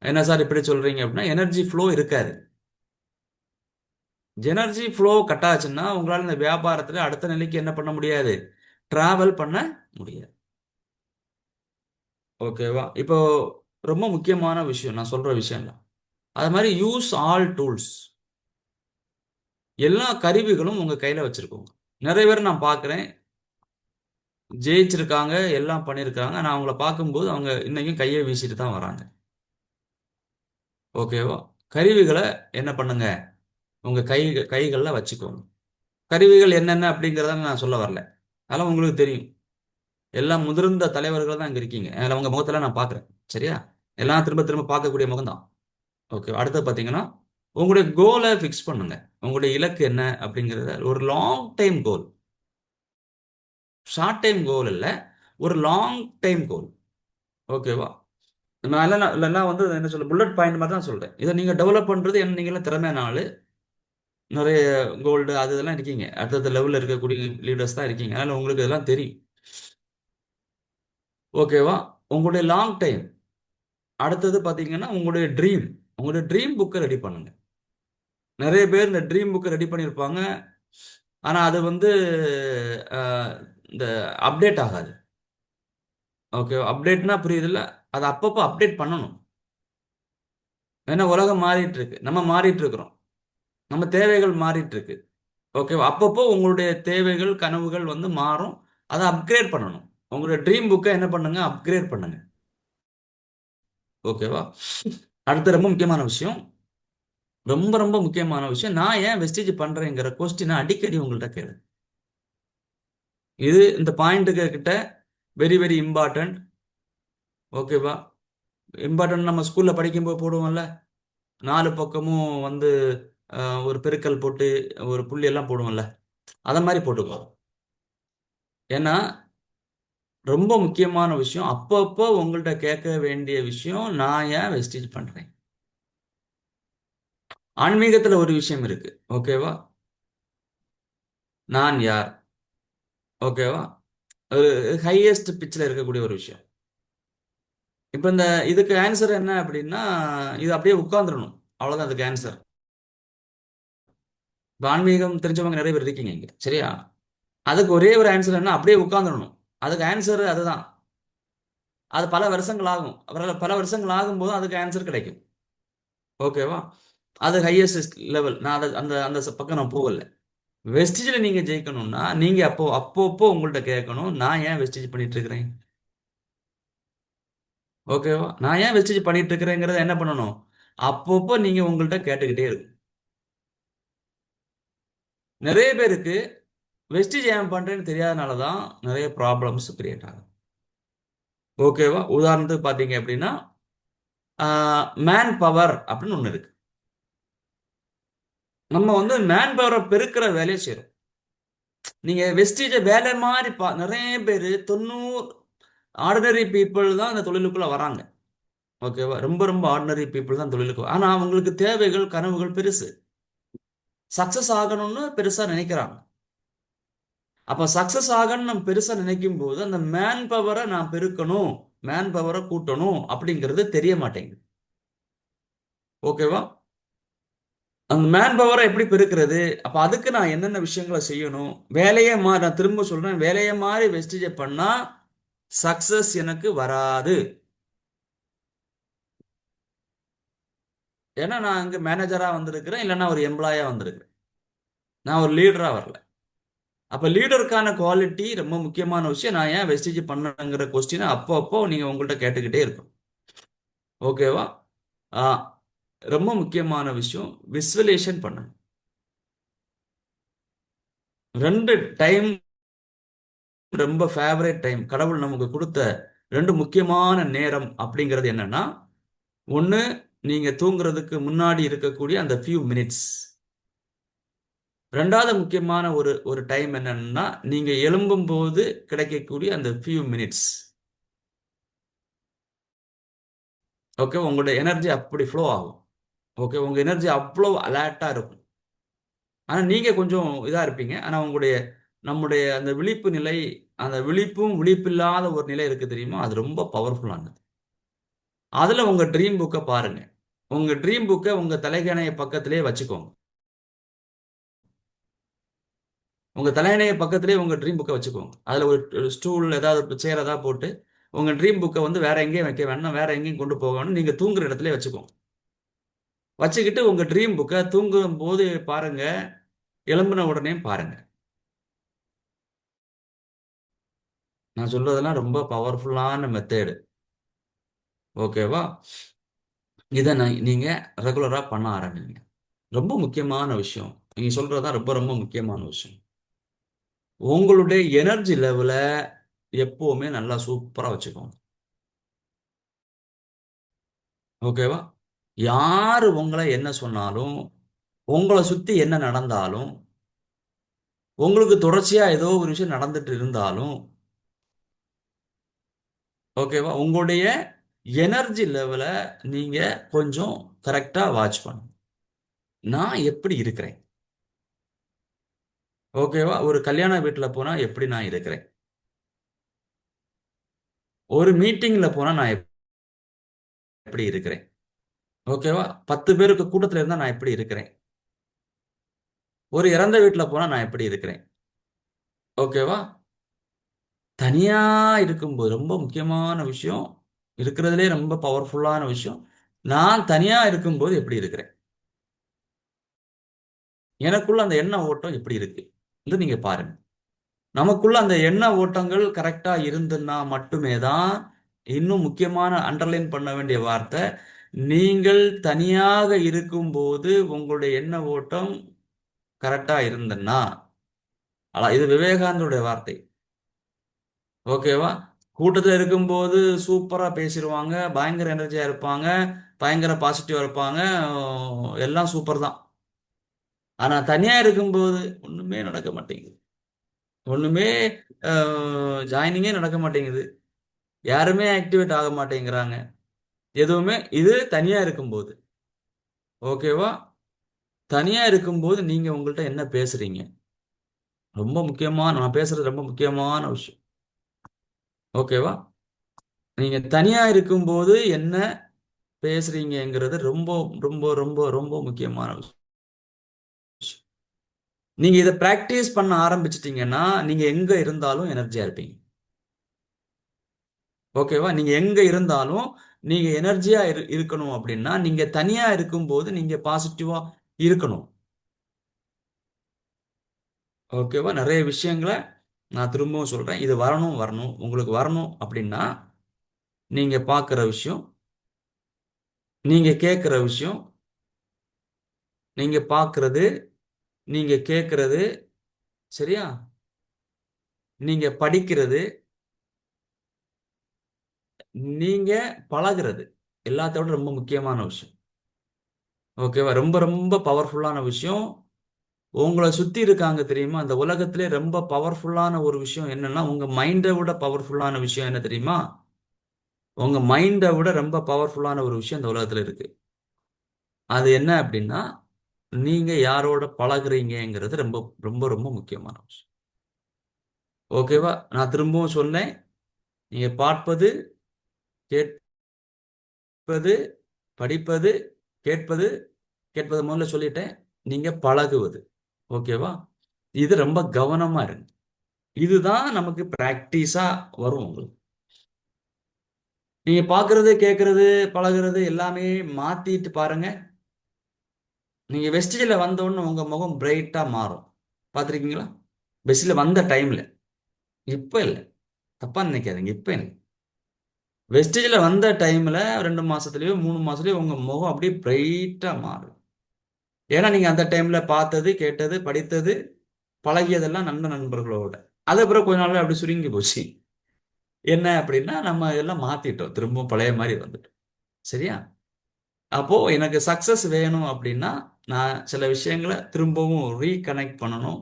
என்ன சார் இப்படி சொல்றீங்க அப்படின்னா, எனர்ஜி ஃப்ளோ இருக்காது. எனர்ஜி ஃப்ளோ கட் ஆச்சுன்னா உங்களால் இந்த வியாபாரத்தில் அடுத்த நிலைக்கு என்ன பண்ண முடியாது, டிராவல் பண்ண முடியாது. ஓகேவா? இப்போ ரொம்ப முக்கியமான விஷயம் நான் சொல்ற விஷயம்லாம், அது மாதிரி யூஸ் ஆல் டூல்ஸ். எல்லா கருவிகளும் உங்க கையில வச்சிருக்கோங்க. நிறைய பேர் நான் பார்க்குறேன், ஜெயிச்சிருக்காங்க, எல்லாம் பண்ணியிருக்காங்க. நான் அவங்கள பார்க்கும்போது அவங்க இன்னைக்கும் கையை வீசிட்டு தான் வராங்க. ஓகேவா? கருவிகளை என்ன பண்ணுங்க, உங்க கைகளில் வச்சுக்கோங்க. கருவிகள் என்னென்ன அப்படிங்கிறத நான் சொல்ல வரல, அதெல்லாம் உங்களுக்கு தெரியும். எல்லாம் முதிர்ந்த தலைவர்கள் தான் இங்கே இருக்கீங்க. அதில் உங்க முகத்தில் நான் பார்க்குறேன். சரியா? எல்லாம் திரும்ப திரும்ப பார்க்கக்கூடிய முகம் தான். ஓகே, அடுத்து பார்த்தீங்கன்னா உங்களுடைய கோலை ஃபிக்ஸ் பண்ணுங்க. உங்களுடைய இலக்கு என்ன அப்படிங்கிறத ஒரு லாங் டைம் கோல், ஷார்ட் டைம் கோல் இல்லை, ஒரு லாங் டைம் கோல். ஓகேவா? நான் எல்லாம் வந்து என்ன சொல்ல, புல்லட் பாயிண்ட் மாதிரி தான் சொல்றேன். இதை நீங்க டெவலப் பண்றது என்ன, நீங்களாம் திறமையான ஆளு, நிறைய கோல்டு அது இதெல்லாம் இருக்கீங்க, அடுத்தடுத்த லெவலில் இருக்கக்கூடிய லீடர்ஸ் தான் இருக்கீங்க, அதனால உங்களுக்கு இதெல்லாம் தெரியும். ஓகேவா? உங்களுடைய லாங் டைம். அடுத்தது பார்த்தீங்கன்னா உங்களுடைய ட்ரீம் புக்கை ரெடி பண்ணுங்க. நிறைய பேர் இந்த ட்ரீம் புக்கை ரெடி பண்ணியிருப்பாங்க, ஆனால் அது வந்து அஹ், இந்த அப்டேட் ஆகாது. ஓகே, அப்டேட்னா புரியுதுல்ல, அதை அப்பப்போ அப்டேட் பண்ணணும். ஏன்னா உலகம் மாறிட்டு இருக்கு, நம்ம மாறிட்டு இருக்கிறோம், நம்ம தேவைகள் மாறிட்டு இருக்கு. ஓகேவா? அப்பப்போ உங்களுடைய தேவைகள் கனவுகள் வந்து மாறும், அதை அப்கிரேட் பண்ணணும். உங்களுடைய ட்ரீம் புக்கை என்ன பண்ணுங்க, அப்கிரேட் பண்ணுங்க. ஓகேவா? அடுத்த ரொம்ப முக்கியமான விஷயம், ரொம்ப ரொம்ப முக்கியமான விஷயம், நான் ஏன் வெஸ்டேஜ் பண்றேங்கிற கொஸ்டினை அடிக்கடி உங்கள்கிட்ட கேளு. இது இந்த பாயிண்ட்டுக்கு கிட்ட வெரி வெரி இம்பார்ட்டன்ட். ஓகேவா? இம்பார்ட்டன்ட். நம்ம ஸ்கூல்ல படிக்கும்போது போடுவோம்ல, நாலு பக்கமும் வந்து ஒரு பெருக்கல் போட்டு ஒரு புள்ளி எல்லாம் போடுவோம்ல, அதை மாதிரி போட்டுக்கோ. ஏன்னா ரொம்ப முக்கியமான விஷயம், அப்பப்போ உங்கள்கிட்ட கேட்க வேண்டிய விஷயம், நான் ஏன் வெஸ்டேஜ் பண்றேன். ஆன்மீகத்துல ஒரு விஷயம் இருக்கு. ஓகேவா? நான் யார். ஓகேவா? ஒரு ஹையஸ்ட் பிச்சில் இருக்கக்கூடிய ஒரு விஷயம். இப்போ இந்த இதுக்கு ஆன்சர் என்ன அப்படின்னா, இது அப்படியே உட்கார்ந்துடணும், அவ்வளோதான் அதுக்கு ஆன்சர். இப்போ ஆன்மீகம் தெரிஞ்சவங்க நிறைய பேர் இருக்கீங்க இங்க, சரியா? அதுக்கு ஒரே ஒரு ஆன்சர் என்ன, அப்படியே உட்கார்ந்துடணும். அதுக்கு ஆன்சர் அதுதான். அது பல வருஷங்கள் ஆகும், பல வருஷங்கள் ஆகும்போது அதுக்கு ஆன்சர் கிடைக்கும். ஓகேவா? அது ஹையஸ்ட் லெவல். நான் அதை அந்த அந்த பக்கம் நான் போகல. வெஸ்டேஜில் நீங்க ஜெயிக்கணும்னா நீங்க அப்பப்போ உங்கள்கிட்ட கேட்கணும், நான் ஏன் வெஸ்டேஜ் பண்ணிட்டு இருக்கிறேன். ஓகேவா? நான் ஏன் வெஸ்டேஜ் பண்ணிட்டு இருக்கிறேங்கிறத என்ன பண்ணணும்? அப்பப்போ நீங்க உங்கள்கிட்ட கேட்டுக்கிட்டே இருக்கும். நிறைய பேருக்கு வெஸ்டேஜ் ஏன் பண்றேன்னு தெரியாதனால தான் நிறைய ப்ராப்ளம்ஸ் கிரியேட் ஆகும். ஓகேவா? உதாரணத்துக்கு பார்த்தீங்க அப்படின்னா மேன் பவர் அப்படின்னு ஒன்று இருக்கு. நம்ம வந்து மேன் பவரை பெருக்கிற வேலையை செய்யறோம். நீங்க வெஸ்டேஜை வேலை மாதிரி நிறைய பேர் 90 ஆர்டினரி பீப்புள் தான் அந்த தொழிலுக்குள்ள வராங்க. ஓகேவா? ரொம்ப ரொம்ப ஆர்டினரி பீப்புள் தான் தொழிலுக்கு ஆனா அவங்களுக்கு தேவைகள் கனவுகள் பெருசு. சக்சஸ் ஆகணும்னு பெருசா நினைக்கிறாங்க. அப்ப சக்சஸ் ஆகணும்னு நம்ம பெருசா நினைக்கும் போது அந்த மேன் பவரை நான் பெருக்கணும், மேன் பவரை கூட்டணும் அப்படிங்கிறது தெரிய மாட்டேங்குது. ஓகேவா? அந்த மேன் பவரை எப்படி பெருக்கிறது? அப்ப அதுக்கு நான் என்னென்ன விஷயங்களை செய்யணும்? நான் திரும்ப சொல்றேன், வேலையை மாதிரி வெஸ்டேஜ் பண்ணா சக்சஸ் எனக்கு வராது. ஏன்னா நான் அங்க மேனேஜரா வந்திருக்கிறேன், இல்லைன்னா ஒரு எம்ப்ளாயா வந்திருக்கிறேன். நான் ஒரு லீடரா வரல. அப்ப லீடருக்கான குவாலிட்டி ரொம்ப முக்கியமான விஷயம். நான் ஏன் வெஸ்டேஜ் பண்ணங்கிற கொஸ்டினை அப்போ அப்போ நீங்க உங்கள்கிட்ட கேட்டுக்கிட்டே இருக்கும். ஓகேவா? ஆ, ரொம்ப முக்கியமான விஷயம் விசுவலேஷன் பண்ணணும். 2 டைம் ரொம்ப ஃபேவரட் டைம் கடவுள் நமக்கு கொடுத்த 2 முக்கியமான நேரம் அப்படிங்கிறது என்னன்னா, ஒன்று நீங்க தூங்குறதுக்கு முன்னாடி இருக்கக்கூடிய அந்த ஃபியூ மினிட்ஸ். ரெண்டாவது முக்கியமான ஒரு ஒரு டைம் என்னன்னா, நீங்க எழும்பும் போது கிடைக்கக்கூடிய அந்த ஃபியூ மினிட்ஸ். ஓகே, உங்களுடைய எனர்ஜி அப்படி ஃப்ளோ ஆகும். ஓகே, உங்க எனர்ஜி அவ்வளோ அலர்ட்டா இருக்கும். ஆனா நீங்க கொஞ்சம் இதா இருப்பீங்க. ஆனா நம்முடைய அந்த விழிப்பு நிலை, அந்த விழிப்பும் விழிப்பில்லாத ஒரு நிலை இருக்கு தெரியுமா? அது ரொம்ப பவர்ஃபுல்லானது. அதுல உங்க ட்ரீம் புக்கை பாருங்க. உங்க ட்ரீம் புக்கை உங்க தலைகணைய பக்கத்திலே வச்சுக்கோங்க. உங்க தலையணைய பக்கத்திலே உங்க ட்ரீம் புக்கை வச்சுக்கோங்க. அதுல ஒரு ஸ்டூல் ஏதாவது சேர் ஏதாவது போட்டு உங்க ட்ரீம் புக்கை வந்து வேற எங்கேயும் வைக்க வேண்டாம், வேற எங்கேயும் கொண்டு போக வேண்டாம். நீங்க தூங்குற இடத்துல வச்சுக்கோங்க. வச்சுக்கிட்டு உங்க ட்ரீம் புக்கை தூங்கும் போது பாருங்க, எழும்பின உடனே பாருங்க. நான் சொல்றதெல்லாம் ரொம்ப பவர்ஃபுல்லான மெத்தேடு. ஓகேவா? இதை நீங்க ரெகுலரா பண்ண ஆரம்பிங்க. ரொம்ப முக்கியமான விஷயம். நீங்க சொல்றதுதான் ரொம்ப ரொம்ப முக்கியமான விஷயம். உங்களுடைய எனர்ஜி லெவலை எப்பவுமே நல்லா சூப்பரா வச்சுக்கோங்க. ஓகேவா? யாரு உங்களை என்ன சொன்னாலும், உங்களை சுத்தி என்ன நடந்தாலும், உங்களுக்கு தொடர்ச்சியா ஏதோ ஒரு விஷயம் நடந்துட்டு இருந்தாலும், ஓகேவா, உங்களுடைய எனர்ஜி லெவலை நீங்க கொஞ்சம் கரெக்டா வாட்ச் பண்ணுங்க. நான் எப்படி இருக்கிறேன்? ஓகேவா? ஒரு கல்யாண வீட்டுல போனா எப்படி நான் இருக்கிறேன்? ஒரு மீட்டிங்ல போனா நான் எப்படி இருக்கிறேன்? ஓகேவா? 10 பேருக்கு கூட்டத்துல இருந்தா நான் எப்படி இருக்கிறேன்? ஒரு இறந்த வீட்டுல போனா நான் எப்படி இருக்கிறேன்? ஓகேவா? தனியா இருக்கும்போது ரொம்ப முக்கியமான விஷயம், இருக்கிறதுலே ரொம்ப பவர்ஃபுல்லான விஷயம், நான் தனியா இருக்கும்போது எப்படி இருக்கிறேன்? எனக்குள்ள அந்த எண்ண ஓட்டம் எப்படி இருக்கு இது நீங்க பாருங்க. நமக்குள்ள அந்த எண்ண ஓட்டங்கள் கரெக்டா இருந்துன்னா மட்டுமே தான், இன்னும் முக்கியமான அண்டர்லைன் பண்ண வேண்டிய வார்த்தை, நீங்கள் தனியாக இருக்கும்போது உங்களுடைய எண்ண ஓட்டம் கரெக்டா இருந்துன்னா, இது விவேகானந்தருடைய வார்த்தை. ஓகேவா? கூட்டத்தில் இருக்கும்போது சூப்பரா பேசிடுவாங்க, பயங்கர எனர்ஜியா இருப்பாங்க, பயங்கர பாசிட்டிவா இருப்பாங்க, எல்லாம் சூப்பர் தான். ஆனா தனியா இருக்கும்போது ஒண்ணுமே நடக்க மாட்டேங்குது. ஒண்ணுமே ஜாயினிங்கே நடக்க மாட்டேங்குது. யாருமே ஆக்டிவேட் ஆக மாட்டேங்கிறாங்க. எதுவுமே இது தனியா இருக்கும்போது. ஓகேவா? தனியா இருக்கும்போது நீங்க உங்கள்ட்ட என்ன பேசுறீங்க? ரொம்ப முக்கியமான நான் பேசுறது ரொம்ப முக்கியமான விஷயம். ஓகேவா? நீங்க தனியா இருக்கும்போது என்ன பேசுறீங்கங்கிறது ரொம்ப ரொம்ப ரொம்ப ரொம்ப முக்கியமான விஷயம். நீங்க இதை பிராக்டிஸ் பண்ண ஆரம்பிச்சிட்டீங்கன்னா நீங்க எங்க இருந்தாலும் எனர்ஜியா இருப்பீங்க. ஓகேவா? நீங்க எங்க இருந்தாலும் நீங்க எனர்ஜியா இருக்கணும் அப்படின்னா நீங்க தனியா இருக்கும்போது நீங்க பாசிட்டிவா இருக்கணும். ஓகேவா? நிறைய விஷயங்களை நான் திரும்பவும் சொல்றேன். இது வரணும் வரணும் உங்களுக்கு வரணும் அப்படின்னா நீங்க பார்க்குற விஷயம், நீங்க கேட்குற விஷயம், நீங்க பார்க்குறது, நீங்க கேட்குறது, சரியா? நீங்க படிக்கிறது, நீங்க பழகுறது எல்லாத்தோட ரொம்ப முக்கியமான விஷயம். ஓகேவா? ரொம்ப ரொம்ப பவர்ஃபுல்லான விஷயம். உங்களை சுத்தி இருக்காங்க தெரியுமா? அந்த உலகத்திலே ரொம்ப பவர்ஃபுல்லான ஒரு விஷயம் என்னன்னா, உங்க மைண்டை விட பவர்ஃபுல்லான விஷயம் என்ன தெரியுமா? உங்க மைண்டை விட ரொம்ப பவர்ஃபுல்லான ஒரு விஷயம் இந்த உலகத்துல இருக்கு. அது என்ன அப்படின்னா, நீங்க யாரோட பழகுறீங்கங்கிறது ரொம்ப ரொம்ப ரொம்ப முக்கியமான விஷயம். ஓகேவா? நான் திரும்பவும் சொன்னேன். நீங்க பார்ப்பது, கேட்பது, படிப்பது, கேட்பது, கேட்பது முதல்ல சொல்லிட்டேன். நீங்க பழகுவது. ஓகேவா? இது ரொம்ப கவனமா இருங்க. இதுதான் நமக்கு பிராக்டிஸா வரும் உங்களுக்கு. நீங்க பார்க்கறது, கேட்கறது, பழகுறது எல்லாமே மாத்திட்டு பாருங்க. நீங்க வெஸ்டேஜ்ல வந்த உடனே உங்க முகம் பிரைட்டா மாறும். பார்த்திருக்கீங்களா? வெஸ்டேஜ்ல வந்த டைம்ல. இப்ப இல்ல. தப்பா நினைக்காதீங்க. இப்ப இல்ல. வெஸ்டேஜ்ல வந்த டைம்ல 2 மாசத்துலயோ 3 மாசத்துலயோ உங்க முகம் அப்படியே பிரைட்டா மாறும். ஏன்னா நீங்க அந்த டைம்ல பார்த்தது, கேட்டது, படித்தது, பழகியதெல்லாம் நல்ல நண்பர்களோட. அது அப்புறம் கொஞ்ச நாள்ல அப்படி சுருங்கி போச்சு. என்ன அப்படின்னா நம்ம எல்லாம் மாத்திட்டோம். திரும்பவும் பழைய மாதிரி வந்துட்டோம். சரியா? அப்போ எனக்கு சக்சஸ் வேணும் அப்படின்னா நான் சில விஷயங்களை திரும்பவும் ரீகனெக்ட் பண்ணணும்.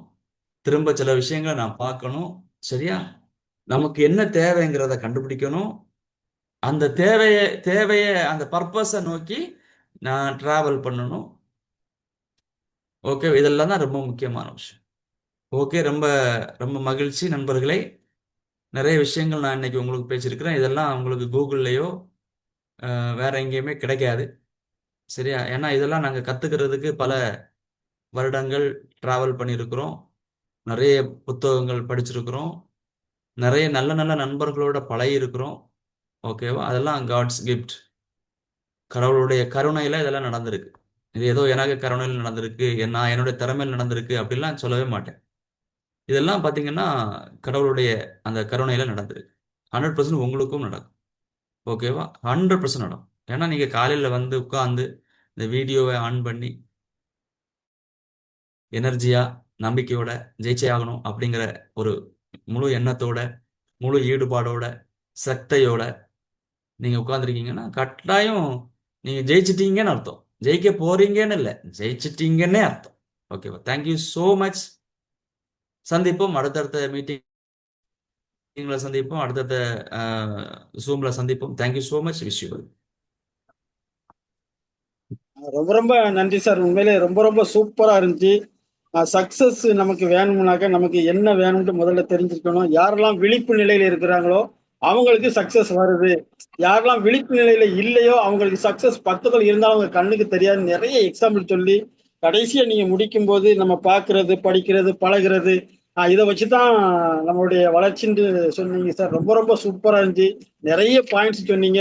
திரும்ப சில விஷயங்களை நான் பார்க்கணும். சரியா? நமக்கு என்ன தேவைங்கிறத கண்டுபிடிக்கணும். அந்த தேவையை அந்த பர்பஸை நோக்கி நான் டிராவல் பண்ணணும். ஓகே, இதெல்லாம் தான் ரொம்ப முக்கியமான விஷயம். ஓகே, ரொம்ப ரொம்ப மகிழ்ச்சி நண்பர்களே. நிறைய விஷயங்கள் நான் இன்னைக்கு உங்களுக்கு பேசியிருக்கிறேன். இதெல்லாம் உங்களுக்கு கூகுள்லயோ வேற எங்கேயுமே கிடைக்காது. சரியா? ஏன்னா இதெல்லாம் நாங்கள் கத்துக்கிறதுக்கு பல வருடங்கள் டிராவல் பண்ணியிருக்கிறோம். நிறைய புத்தகங்கள் படிச்சிருக்கிறோம். நிறைய நல்ல நல்ல நண்பர்களோட பழகி இருக்கிறோம். ஓகேவா? அதெல்லாம் காட்ஸ் கிஃப்ட். கடவுளுடைய கருணையில இதெல்லாம் நடந்திருக்கு. இது ஏதோ எனக்கு கருணையில் நடந்திருக்கு, நான் என்னுடைய திறமையில் நடந்திருக்கு அப்படிலாம் சொல்லவே மாட்டேன். இதெல்லாம் பார்த்தீங்கன்னா கடவுளுடைய அந்த கருணையில நடந்திருக்கு. 100% உங்களுக்கும் நடக்கும். ஓகேவா? 100% நடக்கும். ஏன்னா நீங்க காலையில வந்து உட்கார்ந்து இந்த வீடியோவை ஆன் பண்ணி எனர்ஜியா, நம்பிக்கையோட ஜெயிச்சே ஆகணும் அப்படிங்கிற ஒரு முழு எண்ணத்தோட, முழு ஈடுபாடோட, சக்தியோட நீங்க உட்கார்ந்துருக்கீங்கன்னா கட்டாயம் நீங்க ஜெயிச்சிட்டீங்கன்னு அர்த்தம். ஜெயிக்க போறீங்கன்னு இல்லை, ஜெயிச்சிட்டீங்கன்னே அர்த்தம். ஓகேவா? Thank you so much. சந்திப்போம். அடுத்தடுத்த மீட்டிங்ல சந்திப்போம். அடுத்தடுத்த ஜூம்ல சந்திப்போம். Thank you so much. Wish you. ரொம்ப ரொம்ப நன்றி சார். உண்மையிலே ரொம்ப ரொம்ப சூப்பரா இருந்துச்சு. சக்சஸ் நமக்கு வேணும்னாக்க நமக்கு என்ன வேணும்னு முதல்ல தெரிஞ்சுக்கணும். யாரெல்லாம் விழிப்பு நிலையில இருக்கிறாங்களோ அவங்களுக்கு சக்சஸ் வருது. யாரெல்லாம் விழிப்பு நிலையில இல்லையோ அவங்களுக்கு சக்சஸ் பக்கத்துல இருந்தாலும் அவங்க கண்ணுக்கு தெரியாது. நிறைய எக்ஸாம்பிள் சொல்லி கடைசியா நீங்க முடிக்கும் போது நம்ம பார்க்கிறது, படிக்கிறது, பழகுறது இதை வச்சுதான் நம்மளுடைய வளர்ச்சின்னு சொன்னீங்க சார். ரொம்ப ரொம்ப சூப்பரா இருந்துச்சு. நிறைய பாயிண்ட்ஸ் சொன்னீங்க.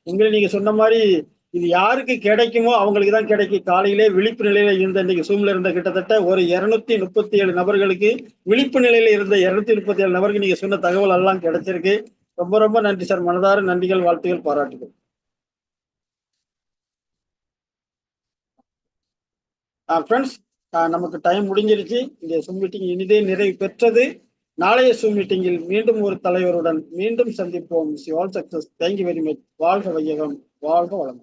உங்களை நீங்க சொன்ன மாதிரி இது யாருக்கு கிடைக்குமோ அவங்களுக்கு தான் கிடைக்கும். காலையிலே விழிப்பு நிலையில இருந்த இன்னைக்கு சூம்ல இருந்த கிட்டத்தட்ட ஒரு 237 நபர்களுக்கு, விழிப்பு நிலையில இருந்த 237 நபருக்கு நீங்க சொன்ன தகவல் எல்லாம் கிடைச்சிருக்கு. ரொம்ப ரொம்ப நன்றி சார். மனதார நன்றிகள், வாழ்த்துகள், பாராட்டுகள். ஃப்ரெண்ட்ஸ், நமக்கு டைம் முடிஞ்சிருச்சு. இந்த சூம் மீட்டிங் இனிதே நிறைவு பெற்றது. நாளைய சூம் மீட்டிங்கில் மீண்டும் ஒரு தலைவருடன் மீண்டும் சந்திப்போம். All success. Thank you very much. வாழ்க வையகம், வாழ்க வளம்.